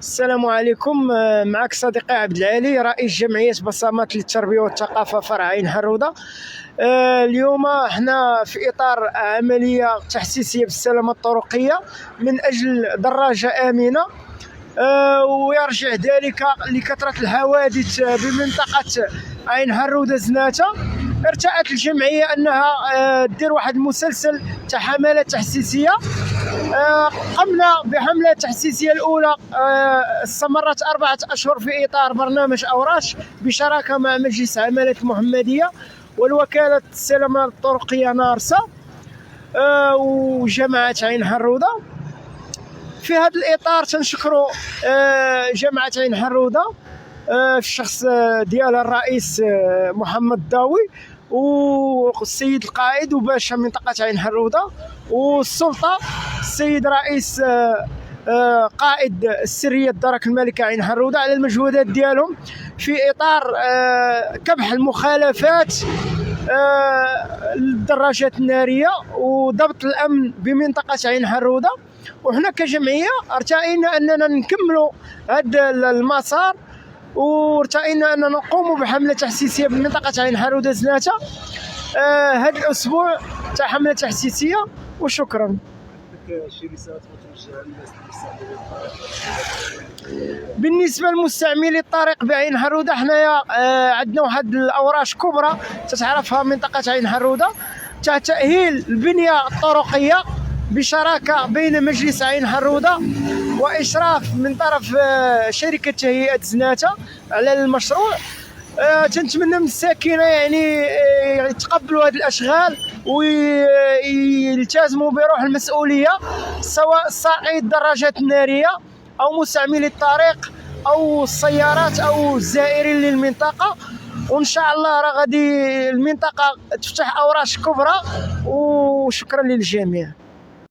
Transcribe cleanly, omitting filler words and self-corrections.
السلام عليكم. معك صديقي عبد العالي رئيس جمعية بصمات للتربية والثقافة فرع عين حرودة. اليوم احنا في إطار عملية تحسيسية بالسلامة الطرقية من أجل دراجة آمنة، ويرجع ذلك لكثرة الحوادث بمنطقة عين حرودة زناتة. ارتأت الجمعية أنها دير واحد المسلسل تاع حملات تحسيسية. قمنا بحملة تحسيسية الأولى استمرت 4 أشهر في إطار برنامج أوراش بشراكة مع مجلس عمالة المحمدية والوكالة السلامة الطرقية نارسا وجماعة عين حرودة. في هذا الإطار تنشكروا جماعة عين حرودة في الشخص ديالها الرئيس محمد داوي والسيد القائد وباشا منطقة عين حرودة والسلطة السيد رئيس قائد السرية الدرك الملكة عين حرودة على المجهودات ديالهم في إطار كبح المخالفات الدراجات النارية وضبط الأمن بمنطقة عين حرودة. وحنا كجمعية ارتئينا أننا نكملوا هذا المسار وارتئينا أننا نقوم بحملة تحسيسية بمنطقة عين حرودة زناتة هذا الأسبوع تاع حملة تحسيسية. وشكرا. بالنسبة لمستعملي الطريق بعين حرودة، حنايا عندنا واحد الأوراش كبرى تتعرفها منطقة عين حرودة تاع تأهيل البنية الطرقية بشراكة بين مجلس عين حرودة وإشراف من طرف شركة تهيئة زناتة على المشروع. تنتمنى من الساكنة يعني يتقبلوا هذه الأشغال ويلتزموا بروح المسؤولية، سواء سائقي الدراجات النارية أو مستعملي الطريق أو السيارات أو الزائرين للمنطقة. وإن شاء الله راه غادي المنطقة تفتح أوراش كبرى. وشكرا للجميع.